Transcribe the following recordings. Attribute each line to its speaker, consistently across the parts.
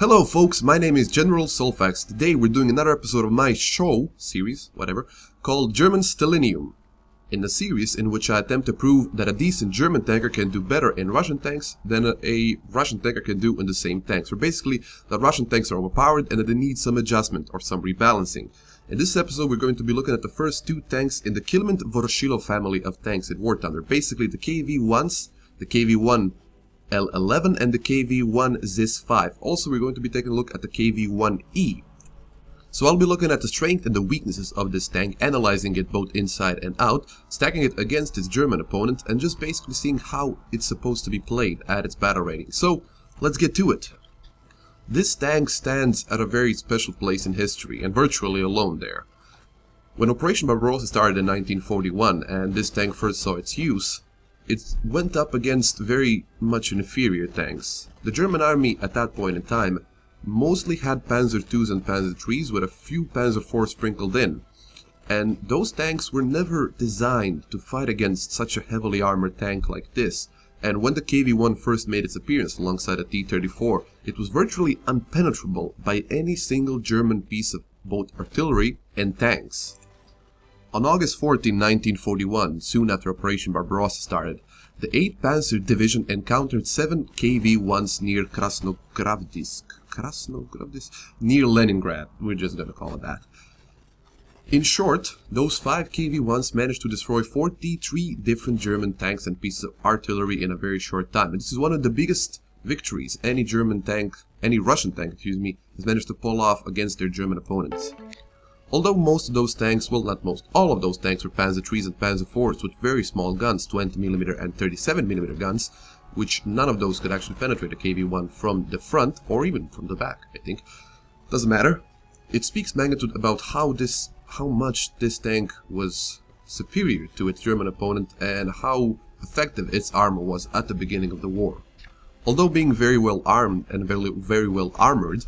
Speaker 1: Hello folks, my name is General Soulfax. Today we're doing another episode of my series, called German STALINIUM. In a series in which I attempt to prove that a decent German tanker can do better in Russian tanks than a Russian tanker can do in the same tanks. Or basically, that Russian tanks are overpowered and that they need some adjustment or some rebalancing. In this episode we're going to be looking at the first two tanks in the Kilment Voroshilov family of tanks in wartime. They're basically the KV-1s, the KV-1 L11 and the KV-1 ZiS5. Also, we're going to be taking a look at the KV-1E. So I'll be looking at the strength and the weaknesses of this tank, analyzing it both inside and out, stacking it against its German opponent, and just basically seeing how it's supposed to be played at its battle rating. So, let's get to it. This tank stands at a very special place in history, and virtually alone there. When Operation Barbarossa started in 1941, and this tank first saw its use, it went up against very much inferior tanks. The German army at that point in time mostly had Panzer IIs and Panzer IIIs with a few Panzer IVs sprinkled in. And those tanks were never designed to fight against such a heavily armored tank like this. And when the KV-1 first made its appearance alongside a T-34, it was virtually impenetrable by any single German piece of both artillery and tanks. On August 14, 1941, soon after Operation Barbarossa started, the 8th Panzer Division encountered 7 KV-1s near Krasnogravdisk, near Leningrad. We're just gonna call it that. In short, those 5 KV-1s managed to destroy 43 different German tanks and pieces of artillery in a very short time. And this is one of the biggest victories any Russian tank, has managed to pull off against their German opponents. Although most of those tanks, well not most, all of those tanks were Panzer IIIs and Panzer IVs with very small guns, 20mm and 37mm guns, which none of those could actually penetrate a KV-1 from the front or even from the back, I think. Doesn't matter. It speaks magnitude about how much this tank was superior to its German opponent and how effective its armor was at the beginning of the war. Although being very well armed and very well armored,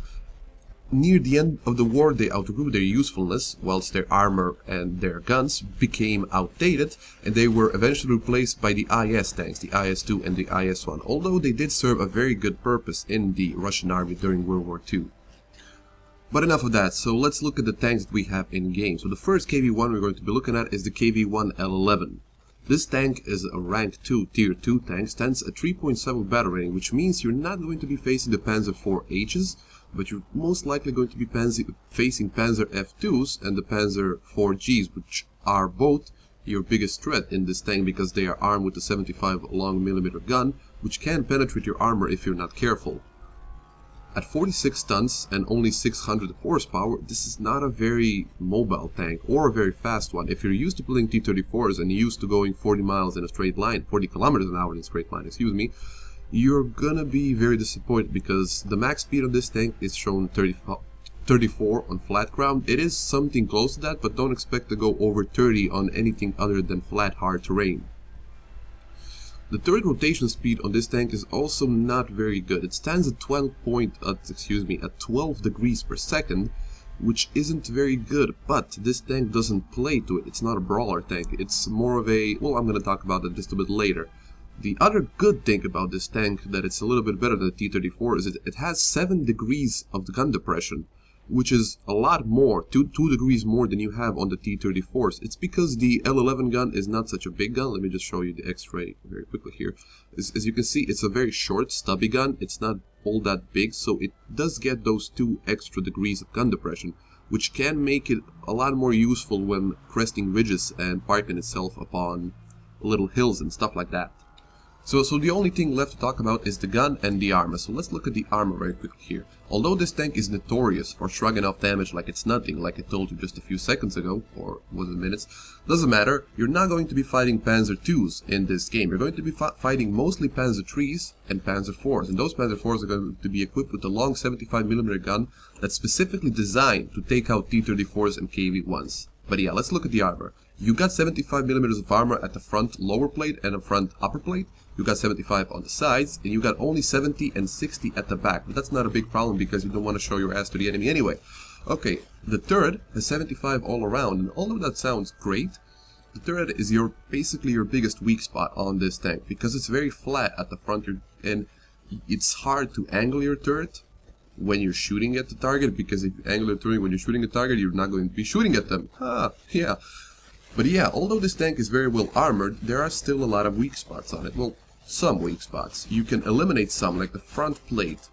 Speaker 1: near the end of the war they outgrew their usefulness, whilst their armor and their guns became outdated, and they were eventually replaced by the IS tanks, the IS-2 and the IS-1, although they did serve a very good purpose in the Russian army during World War II. But enough of that, so let's look at the tanks that we have in game. So the first KV-1 we're going to be looking at is the KV-1 L11. This tank is a rank 2, tier 2 tank, stands at 3.7 battle rating, which means you're not going to be facing the Panzer IVHs, but you're most likely going to be facing Panzer F2s and the Panzer IVGs, which are both your biggest threat in this tank because they are armed with a 75 long millimeter gun, which can penetrate your armor if you're not careful. At 46 tons and only 600 horsepower, this is not a very mobile tank or a very fast one. If you're used to playing T-34s and used to going 40 miles in a straight line, 40 kilometers an hour in a straight line, you're gonna be very disappointed because the max speed of this tank is shown 34 on flat ground. It is something close to that, but don't expect to go over 30 on anything other than flat hard terrain. The turret rotation speed on this tank is also not very good. It stands at 12 degrees per second, which isn't very good, but this tank doesn't play to it. It's not a brawler tank. It's more of a, well, I'm gonna talk about that just a bit later. The other good thing about this tank, that it's a little bit better than the T-34, is it has 7 degrees of the gun depression, which is a lot more, 2 degrees more than you have on the T-34s. It's because the L11 gun is not such a big gun. Let me just show you the X-ray very quickly here. As you can see, it's a very short, stubby gun. It's not all that big, so it does get those 2 extra degrees of gun depression, which can make it a lot more useful when cresting ridges and parking itself upon little hills and stuff like that. So the only thing left to talk about is the gun and the armor. So let's look at the armor very quickly here. Although this tank is notorious for shrugging off damage like it's nothing, like I told you just a few seconds ago, or was it minutes, doesn't matter, you're not going to be fighting Panzer IIs in this game. You're going to be fighting mostly Panzer IIIs and Panzer IVs, and those Panzer IVs are going to be equipped with a long 75mm gun that's specifically designed to take out T-34s and KV-1s. But yeah, let's look at the armor. You got 75mm of armor at the front lower plate and the front upper plate. You got 75 on the sides, and you got only 70 and 60 at the back. But that's not a big problem because you don't want to show your ass to the enemy anyway. Okay, the turret has 75 all around, and although that sounds great, the turret is basically your biggest weak spot on this tank because it's very flat at the front, and it's hard to angle your turret when you're shooting at the target, because if you angle your turret when you're shooting a target, you're not going to be shooting at them. Yeah. But yeah, although this tank is very well armored, there are still a lot of weak spots on it. Well, some weak spots. You can eliminate some, like the front plate.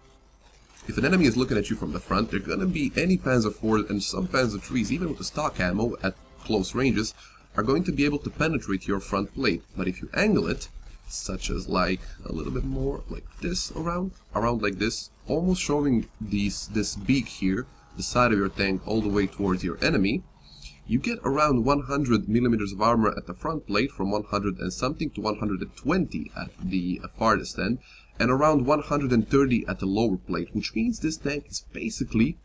Speaker 1: If an enemy is looking at you from the front, they're gonna be any Panzer IVs and some Panzer IIIs, even with the stock ammo at close ranges, are going to be able to penetrate your front plate. But if you angle it, such as like a little bit more like this, around like this, almost showing this beak here, the side of your tank all the way towards your enemy, you get around 100 millimeters of armor at the front plate, from 100 and something to 120 at the farthest end, and around 130 at the lower plate, which means this tank is basically,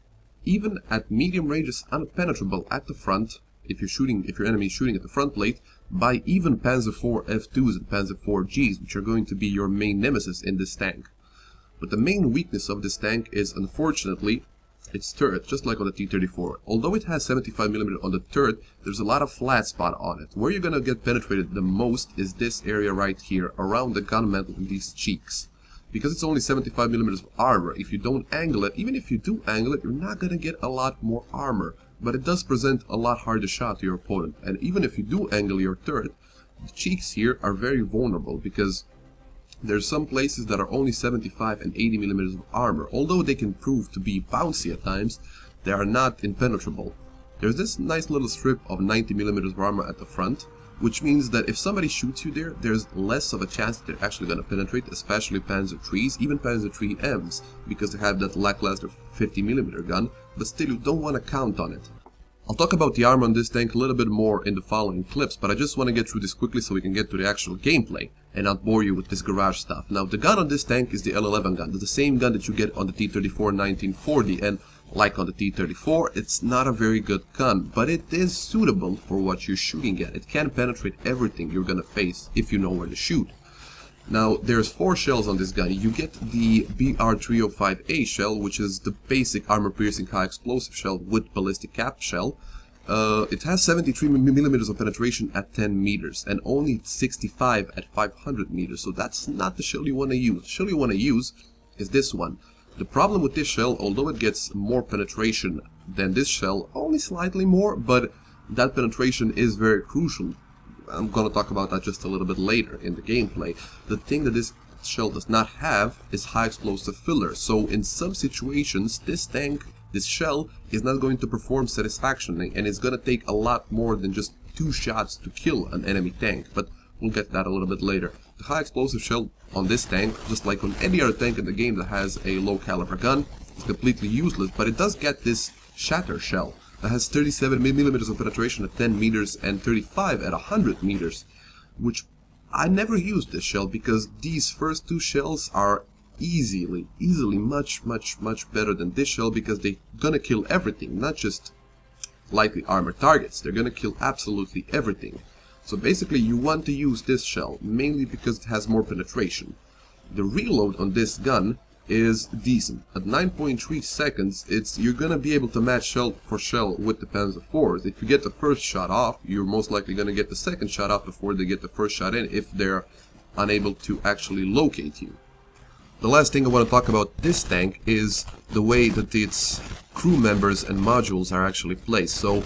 Speaker 1: even at medium ranges, unpenetrable at the front if your enemy is shooting at the front plate, by even Panzer IV F2s and Panzer IV Gs, which are going to be your main nemesis in this tank. But the main weakness of this tank is, unfortunately, its turret, just like on the T-34. Although it has 75mm on the turret, there's a lot of flat spot on it. Where you're gonna get penetrated the most is this area right here, around the gun mantle and these cheeks. Because it's only 75mm of armor, if you don't angle it, even if you do angle it, you're not gonna get a lot more armor. But it does present a lot harder shot to your opponent. And even if you do angle your turret, the cheeks here are very vulnerable, because there's some places that are only 75 and 80mm of armor. Although they can prove to be bouncy at times, they are not impenetrable. There's this nice little strip of 90mm of armor at the front, which means that if somebody shoots you there, there's less of a chance that they're actually going to penetrate, especially Panzer IIIs, even Panzer IIIMs, because they have that lackluster 50mm gun, but still you don't want to count on it. I'll talk about the armor on this tank a little bit more in the following clips, but I just want to get through this quickly so we can get to the actual gameplay and not bore you with this garage stuff. Now, the gun on this tank is the L11 gun. It's the same gun that you get on the T-34 1940, and like on the T-34, it's not a very good gun, but it is suitable for what you're shooting at. It can penetrate everything you're gonna face if you know where to shoot. Now, there's 4 shells on this gun. You get the BR305A shell, which is the basic armor-piercing high-explosive shell with ballistic cap shell. It has 73mm of penetration at 10 meters, and only 65 at 500 meters, so that's not the shell you want to use. The shell you want to use is this one. The problem with this shell, although it gets more penetration than this shell, only slightly more, but that penetration is very crucial. I'm gonna talk about that just a little bit later in the gameplay. The thing that this shell does not have is high explosive filler, so in some situations this shell is not going to perform satisfactorily, and it's gonna take a lot more than just 2 shots to kill an enemy tank, but we'll get to that a little bit later. The high explosive shell on this tank, just like on any other tank in the game that has a low caliber gun, is completely useless, but it does get this shatter shell that has 37mm of penetration at 10 meters and 35 at 100 meters, which I never used this shell because these first 2 shells are easily much better than this shell, because they're gonna kill everything, not just lightly armored targets. They're gonna kill absolutely everything. So basically you want to use this shell, mainly because it has more penetration. The reload on this gun is decent. At 9.3 seconds, you're gonna be able to match shell for shell with the Panzer IVs. If you get the first shot off, you're most likely gonna get the second shot off before they get the first shot in, if they're unable to actually locate you. The last thing I want to talk about this tank is the way that its crew members and modules are actually placed. So,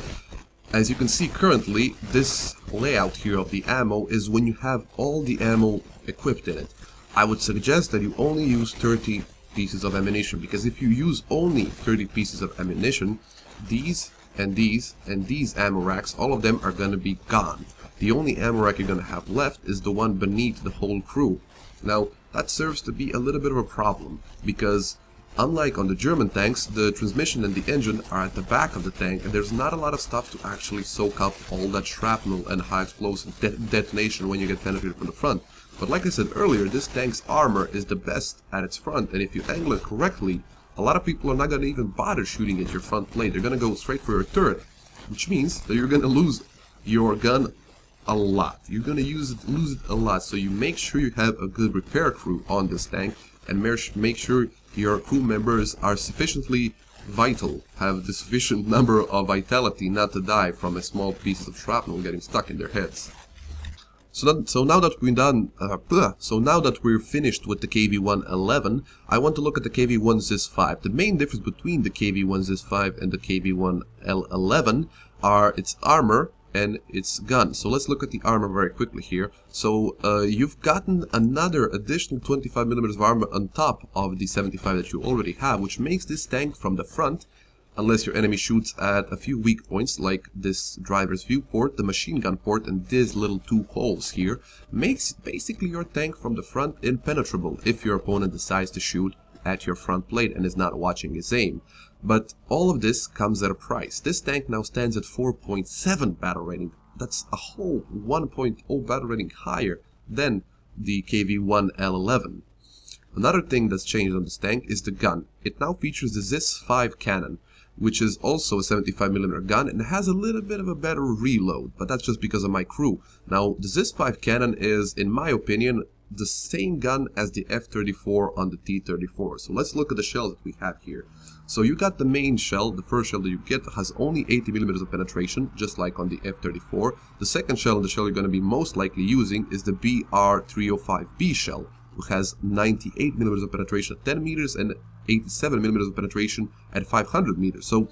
Speaker 1: as you can see currently, this layout here of the ammo is when you have all the ammo equipped in it. I would suggest that you only use 30 pieces of ammunition, because if you use only 30 pieces of ammunition, these and these and these ammo racks, all of them are going to be gone. The only ammo rack you're going to have left is the one beneath the whole crew. Now, that serves to be a little bit of a problem, because unlike on the German tanks, the transmission and the engine are at the back of the tank, and there's not a lot of stuff to actually soak up all that shrapnel and high explosive detonation when you get penetrated from the front. But like I said earlier, this tank's armor is the best at its front, and if you angle it correctly, a lot of people are not going to even bother shooting at your front plate. They're going to go straight for your turret, which means that you're going to lose your gun a lot. You're going to lose it a lot, so you make sure you have a good repair crew on this tank, and make sure your crew members are sufficiently vital, have the sufficient number of vitality not to die from a small piece of shrapnel getting stuck in their heads. So now that we're finished with the KV-111, I want to look at the KV-1 ZiS5. The main difference between the KV-1 ZiS5 and the KV-1 L11 are its armor and its gun. So let's look at the armor very quickly here. So you've gotten another additional 25mm of armor on top of the 75 that you already have, which makes this tank from the front, unless your enemy shoots at a few weak points like this driver's viewport, the machine gun port, and these little two holes here, makes basically your tank from the front impenetrable if your opponent decides to shoot at your front plate and is not watching his aim. But all of this comes at a price. This tank now stands at 4.7 battle rating. That's a whole 1.0 battle rating higher than the KV-1 L11. Another thing that's changed on this tank is the gun. It now features the ZiS5 cannon, which is also a 75mm gun and has a little bit of a better reload, but that's just because of my crew. Now, the ZiS5 cannon is, in my opinion, the same gun as the F-34 on the T-34. So let's look at the shells that we have here. So you got the main shell. The first shell that you get has only 80mm of penetration, just like on the F-34. The second shell, and the shell you're going to be most likely using, is the BR-305B shell, which has 98mm of penetration at 10 meters and 87mm of penetration at 500 meters. So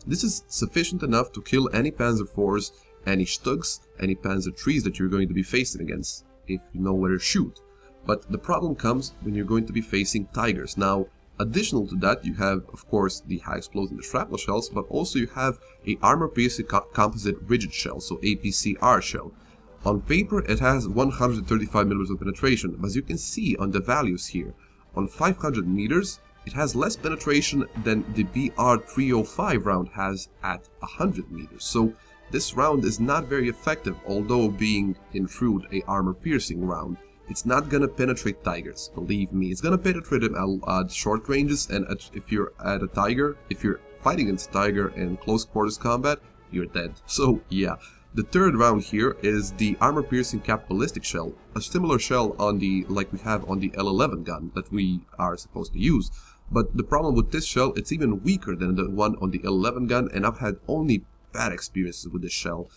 Speaker 1: this is sufficient enough to kill any Panzer IVs, any Stugs, any Panzer IIIs that you're going to be facing against, if you know where to shoot. But the problem comes when you're going to be facing Tigers. Now, additional to that, you have, of course, the high explosive shrapnel shells, but also you have a armor-piercing composite rigid shell, so APCR shell. On paper, it has 135mm of penetration, but as you can see on the values here, on 500 meters, it has less penetration than the BR-305 round has at 100 meters. So this round is not very effective, although being in truth a armor-piercing round. It's not gonna penetrate Tigers, believe me. It's gonna penetrate them at short ranges, and if you're at a Tiger, if you're fighting against a Tiger in close quarters combat, you're dead. So yeah. The third round here is the armor-piercing cap ballistic shell, a similar shell on like we have on the L11 gun that we are supposed to use. But the problem with this shell, it's even weaker than the one on the L11 gun, and I've had only bad experiences with this shell.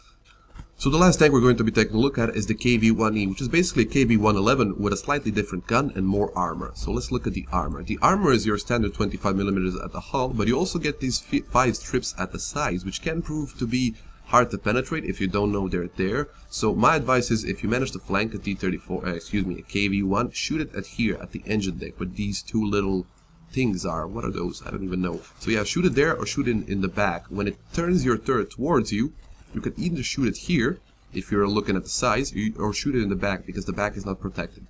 Speaker 1: So the last tank we're going to be taking a look at is the KV-1E, which is basically a KV-111 with a slightly different gun and more armor. So let's look at the armor. The armor is your standard 25mm at the hull, but you also get these 5 strips at the sides, which can prove to be hard to penetrate if you don't know they're there. So my advice is, if you manage to flank a T-34, a KV-1, shoot it at here at the engine deck, where these two little things are. What are those? I don't even know. So yeah, shoot it there or shoot it in the back. When it turns your turret towards you, you can either shoot it here, if you're looking at the sides, or shoot it in the back, because the back is not protected.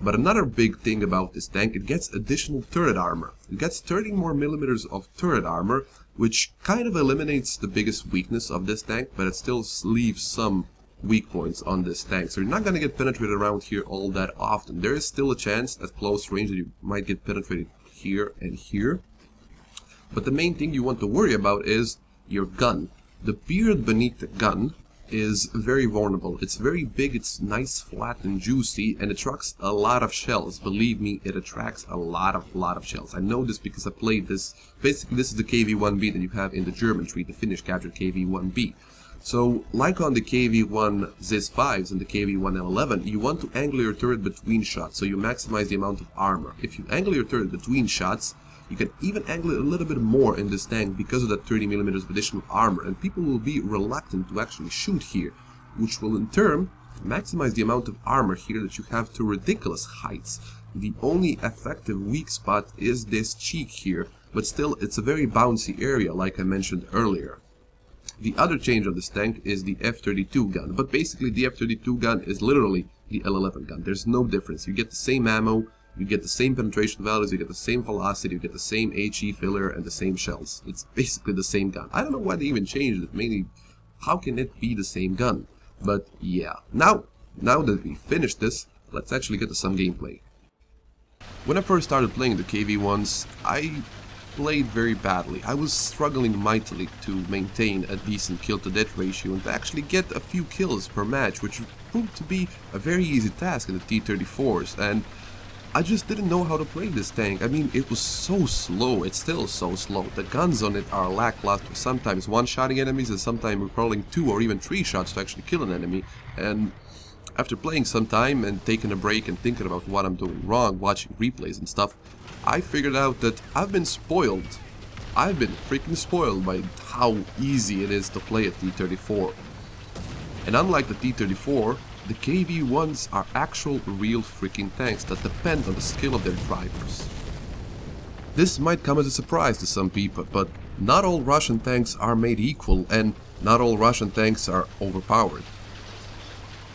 Speaker 1: But another big thing about this tank, it gets additional turret armor. It gets 30 more millimeters of turret armor, which kind of eliminates the biggest weakness of this tank, but it still leaves some weak points on this tank. So you're not going to get penetrated around here all that often. There is still a chance at close range that you might get penetrated here and here. But the main thing you want to worry about is your gun. The beard beneath the gun is very vulnerable. It's very big, it's nice, flat and juicy, and it attracts a lot of shells. Believe me, it attracts a lot of shells. I know this because I played this. Basically, this is the KV-1B that you have in the German tree, the Finnish captured KV-1B. So, like on the KV-1 ZiS5s and the KV-1 L11, you want to angle your turret between shots, so you maximize the amount of armor. If you angle your turret between shots, you can even angle it a little bit more in this tank because of that 30mm of additional armor, and people will be reluctant to actually shoot here, which will in turn maximize the amount of armor here that you have to ridiculous heights. The only effective weak spot is this cheek here, but still it's a very bouncy area like I mentioned earlier. The other change of this tank is the F-32 gun, but basically the F-32 gun is literally the L11 gun. There's no difference. You get the same ammo, you get the same penetration values, you get the same velocity, you get the same HE filler and the same shells. It's basically the same gun. I don't know why they even changed it. Mainly, how can it be the same gun? But yeah, now that we finished this, let's actually get to some gameplay. When I first started playing the KV-1s, I played very badly. I was struggling mightily to maintain a decent kill-to-death ratio and to actually get a few kills per match, which proved to be a very easy task in the T-34s, and I just didn't know how to play this tank. I mean, it was so slow, it's still so slow. The guns on it are lackluster, sometimes one-shotting enemies and sometimes recalling 2 or even 3 shots to actually kill an enemy. And After playing some time and taking a break and thinking about what I'm doing wrong, watching replays and stuff, I figured out that I've been spoiled. I've been freaking spoiled by how easy it is to play a T-34. And unlike the T-34, the KV-1s are actual real freaking tanks that depend on the skill of their drivers. This might come as a surprise to some people, but not all Russian tanks are made equal and not all Russian tanks are overpowered.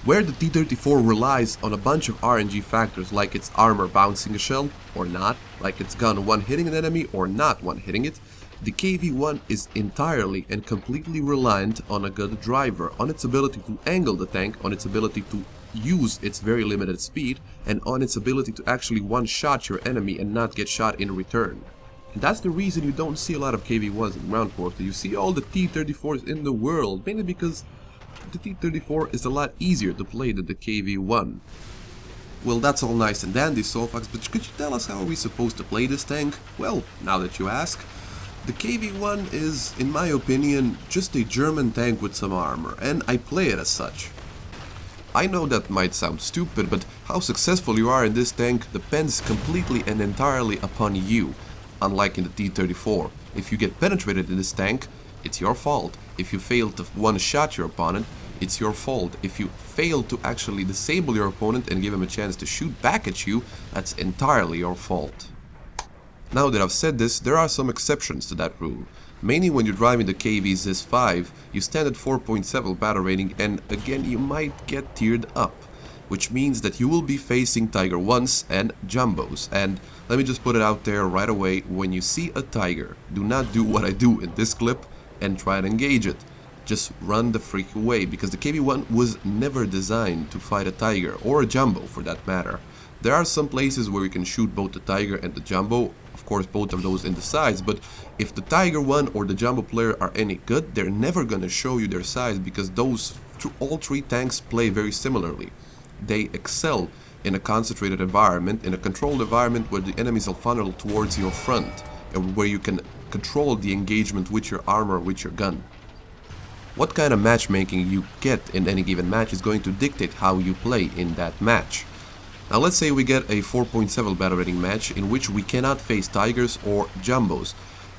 Speaker 1: Where the T-34 relies on a bunch of RNG factors like its armor bouncing a shell or not, like its gun one-hitting an enemy or not one-hitting it, the KV-1 is entirely and completely reliant on a good driver, on its ability to angle the tank, on its ability to use its very limited speed, and on its ability to actually one-shot your enemy and not get shot in return. And that's the reason you don't see a lot of KV-1s in ground warfare. You see all the T-34s in the world, mainly because the T-34 is a lot easier to play than the KV-1. Well, that's all nice and dandy, Soulfax, but could you tell us how are we supposed to play this tank? Well, now that you ask, the KV-1 is, in my opinion, just a German tank with some armor, and I play it as such. I know that might sound stupid, but how successful you are in this tank depends completely and entirely upon you, unlike in the T-34. If you get penetrated in this tank, it's your fault. If you fail to one-shot your opponent, it's your fault. If you fail to actually disable your opponent and give him a chance to shoot back at you, that's entirely your fault. Now that I've said this, there are some exceptions to that rule. Mainly when you're driving the KV ZiS5, you stand at 4.7 battle rating and again you might get tiered up, which means that you will be facing Tiger 1s and Jumbos. And let me just put it out there right away, when you see a Tiger, do not do what I do in this clip and try to engage it. Just run the freak away, because the KV-1 was never designed to fight a Tiger, or a Jumbo for that matter. There are some places where you can shoot both the Tiger and the Jumbo, of course both of those in the sides, but if the Tiger 1 or the Jumbo player are any good, they're never gonna show you their size, because all three tanks play very similarly. They excel in a concentrated environment, in a controlled environment where the enemies will funnel towards your front, and where you can control the engagement with your armor, with your gun. What kind of matchmaking you get in any given match is going to dictate how you play in that match. Now let's say we get a 4.7 battle rating match in which we cannot face Tigers or Jumbos.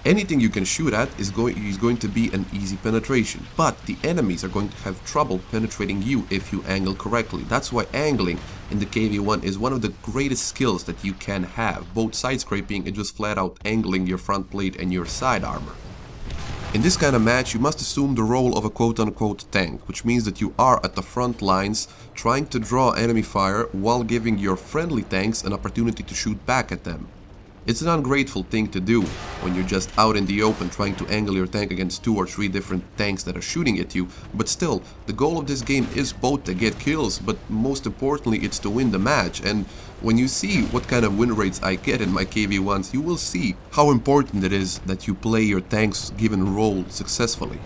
Speaker 1: Anything you can shoot at is going to be an easy penetration, but the enemies are going to have trouble penetrating you if you angle correctly. That's why angling in the KV-1 is one of the greatest skills that you can have, both side scraping and just flat out angling your front plate and your side armor. In this kind of match, you must assume the role of a quote-unquote tank, which means that you are at the front lines trying to draw enemy fire while giving your friendly tanks an opportunity to shoot back at them. It's an ungrateful thing to do when you're just out in the open trying to angle your tank against 2 or 3 different tanks that are shooting at you, but still, the goal of this game is both to get kills, but most importantly it's to win the match. And when you see what kind of win rates I get in my KV-1s, you will see how important it is that you play your tank's given role successfully.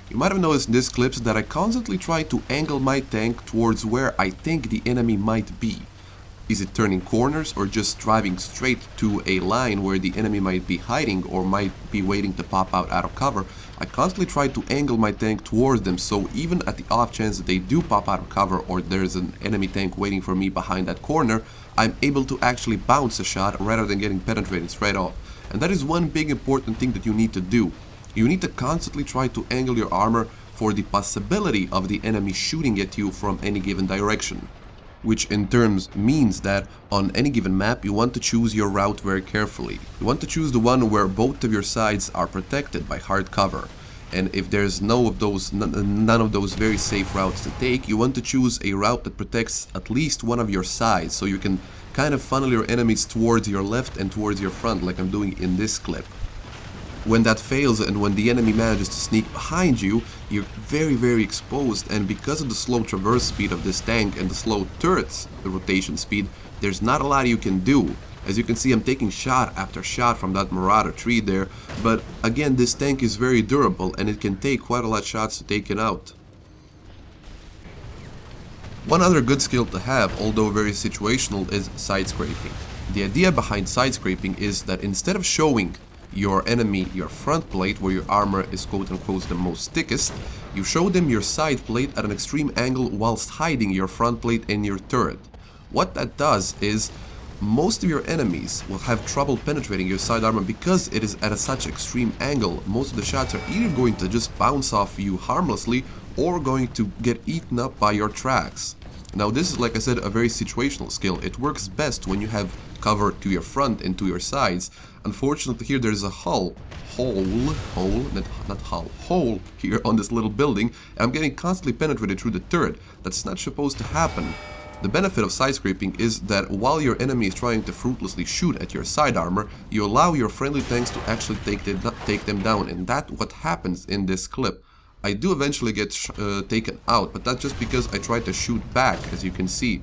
Speaker 1: You might have noticed in these clips that I constantly try to angle my tank towards where I think the enemy might be. Is it turning corners or just driving straight to a line where the enemy might be hiding or might be waiting to pop out of cover? I constantly try to angle my tank towards them, so even at the off chance that they do pop out of cover or there's an enemy tank waiting for me behind that corner, I'm able to actually bounce a shot rather than getting penetrated straight off. And that is one big important thing that you need to do. You need to constantly try to angle your armor for the possibility of the enemy shooting at you from any given direction. Which in terms means that on any given map you want to choose your route very carefully. You want to choose the one where both of your sides are protected by hard cover. And if there's none of those very safe routes to take, you want to choose a route that protects at least one of your sides, so you can kind of funnel your enemies towards your left and towards your front, like I'm doing in this clip. When that fails and when the enemy manages to sneak behind you, you're very exposed, and because of the slow traverse speed of this tank and the slow turret's rotation speed, there's not a lot you can do. As you can see, I'm taking shot after shot from that Marauder tree there, but again, this tank is very durable and it can take quite a lot of shots to take it out. One other good skill to have, although very situational, is side scraping. The idea behind side scraping is that instead of showing your enemy your front plate, where your armor is quote-unquote the most thickest. You show them your side plate at an extreme angle whilst hiding your front plate and your turret. What that does is most of your enemies will have trouble penetrating your side armor because it is at such extreme angle. Most of the shots are either going to just bounce off you harmlessly or going to get eaten up by your tracks. Now this is, like I said, a very situational skill. It works best when you have cover to your front and to your sides. Unfortunately here there's a hole here on this little building, and I'm getting constantly penetrated through the turret. That's not supposed to happen. The benefit of side scraping is that while your enemy is trying to fruitlessly shoot at your side armor, you allow your friendly tanks to actually take them down, and that's what happens in this clip. I do eventually get taken out, but that's just because I try to shoot back, as you can see.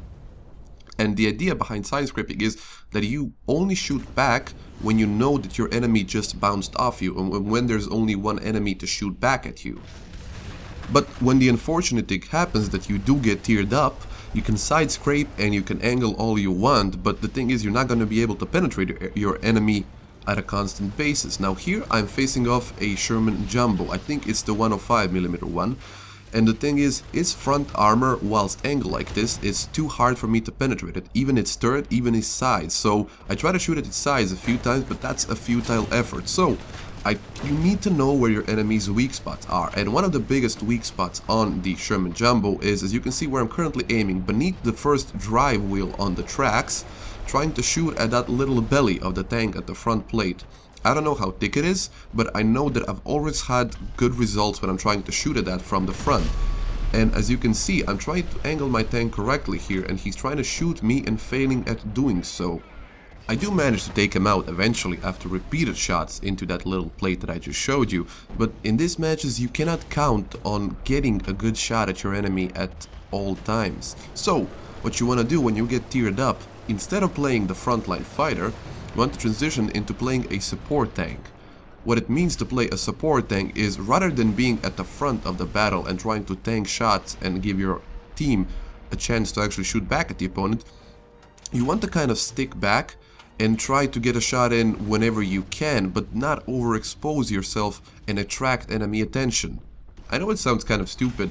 Speaker 1: And the idea behind side scraping is that you only shoot back when you know that your enemy just bounced off you, and when there's only one enemy to shoot back at you. But when the unfortunate thing happens that you do get tiered up, you can side scrape and you can angle all you want, but the thing is you're not going to be able to penetrate your enemy at a constant basis. Now here I'm facing off a Sherman Jumbo. I think it's the 105mm one. And the thing is, its front armor, whilst angled like this, is too hard for me to penetrate it. Even its turret, even its sides. So I try to shoot at its sides a few times, but that's a futile effort. So you need to know where your enemy's weak spots are. And one of the biggest weak spots on the Sherman Jumbo is, as you can see where I'm currently aiming, beneath the first drive wheel on the tracks, trying to shoot at that little belly of the tank at the front plate. I don't know how thick it is, but I know that I've always had good results when I'm trying to shoot at that from the front. And as you can see, I'm trying to angle my tank correctly here, and he's trying to shoot me and failing at doing so. I do manage to take him out eventually after repeated shots into that little plate that I just showed you, but in these matches you cannot count on getting a good shot at your enemy at all times. So what you want to do when you get tiered up, instead of playing the frontline fighter, you want to transition into playing a support tank. What it means to play a support tank is, rather than being at the front of the battle and trying to tank shots and give your team a chance to actually shoot back at the opponent, you want to kind of stick back and try to get a shot in whenever you can, but not overexpose yourself and attract enemy attention. I know it sounds kind of stupid,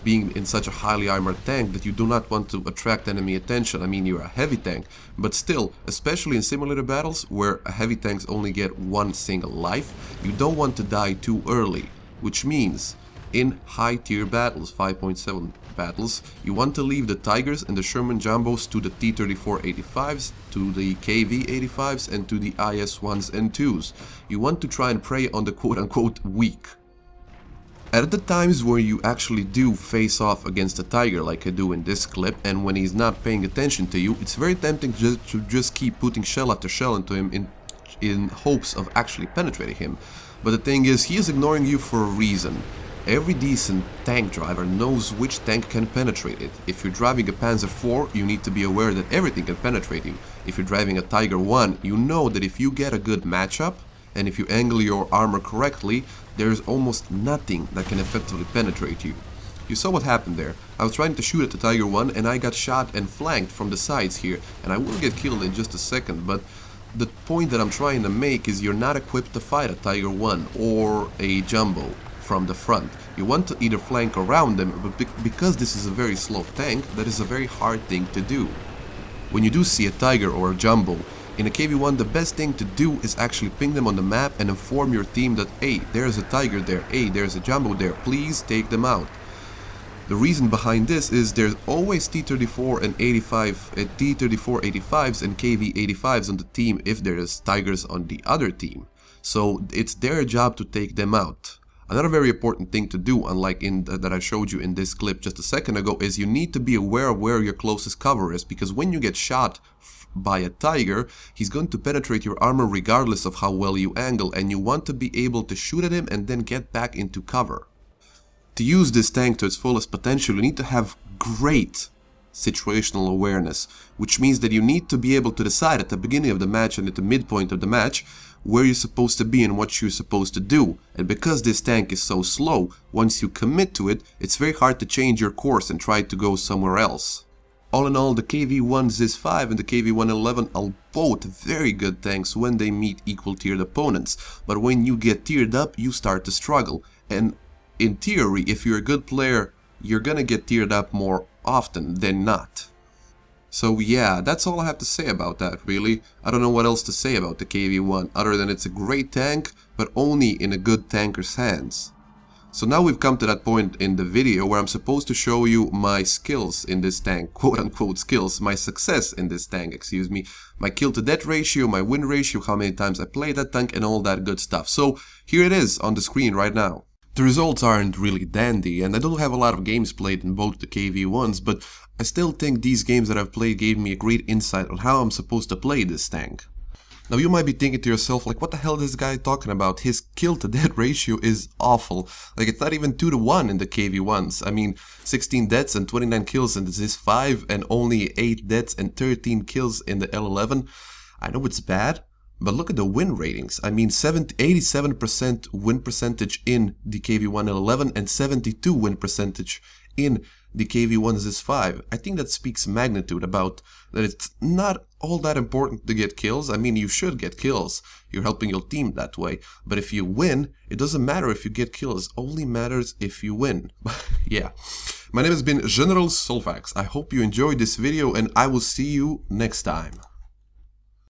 Speaker 1: being in such a highly armored tank, that you do not want to attract enemy attention. I mean, you're a heavy tank, but still, especially in simulator battles where heavy tanks only get one single life, you don't want to die too early, which means in high tier battles, 5.7 battles, you want to leave the Tigers and the Sherman Jumbos to the T-34-85s, to the KV-85s, and to the IS-1s and 2s. You want to try and prey on the quote-unquote weak. At the times where you actually do face off against a Tiger, like I do in this clip, and when he's not paying attention to you, it's very tempting to just keep putting shell after shell into him in hopes of actually penetrating him. But the thing is, he is ignoring you for a reason. Every decent tank driver knows which tank can penetrate it. If you're driving a Panzer IV, you need to be aware that everything can penetrate you. If you're driving a Tiger 1, you know that if you get a good matchup, and if you angle your armor correctly, there's almost nothing that can effectively penetrate you. You saw what happened there. I was trying to shoot at the Tiger 1 and I got shot and flanked from the sides here, and I will get killed in just a second, but the point that I'm trying to make is you're not equipped to fight a Tiger 1 or a Jumbo from the front. You want to either flank around them, but because this is a very slow tank, that is a very hard thing to do. When you do see a Tiger or a Jumbo in a KV-1, the best thing to do is actually ping them on the map and inform your team that, hey, there's a Tiger there, hey, there's a Jumbo there, please take them out. The reason behind this is there's always T-34 and 85, T-34-85s and KV-85s on the team if there's Tigers on the other team. So it's their job to take them out. Another very important thing to do, unlike that I showed you in this clip just a second ago, is you need to be aware of where your closest cover is, because when you get shot by a Tiger, he's going to penetrate your armor regardless of how well you angle, and you want to be able to shoot at him and then get back into cover. To use this tank to its fullest potential, you need to have great situational awareness, which means that you need to be able to decide at the beginning of the match and at the midpoint of the match where you're supposed to be and what you're supposed to do. And because this tank is so slow, once you commit to it, it's very hard to change your course and try to go somewhere else. All in all, the KV-1 ZiS5 and the KV-1 L11 are both very good tanks when they meet equal tiered opponents, but when you get tiered up, you start to struggle, and in theory, if you're a good player, you're gonna get tiered up more often than not. So yeah, that's all I have to say about that, really. I don't know what else to say about the KV-1, other than it's a great tank, but only in a good tanker's hands. So now we've come to that point in the video where I'm supposed to show you my skills in this tank, quote-unquote skills, my success in this tank, excuse me, my kill to death ratio, my win ratio, how many times I played that tank, and all that good stuff. So here it is on the screen right now. The results aren't really dandy, and I don't have a lot of games played in both the KV-1s, but I still think these games that I've played gave me a great insight on how I'm supposed to play this tank. Now you might be thinking to yourself, like, what the hell is this guy talking about? His kill to death ratio is awful. Like, it's not even 2 to 1 in the KV-1s. I mean, 16 deaths and 29 kills in the ZiS5 and only 8 deaths and 13 kills in the L11. I know it's bad, but look at the win ratings. I mean, 87% win percentage in the KV-1 L11 and 72 win percentage in the KV-1 ZiS5. I think that speaks magnitude about that it's not all that important to get kills. I mean, you should get kills. You're helping your team that way. But if you win, it doesn't matter if you get kills. It only matters if you win. Yeah. My name has been General Soulfax. I hope you enjoyed this video and I will see you next time.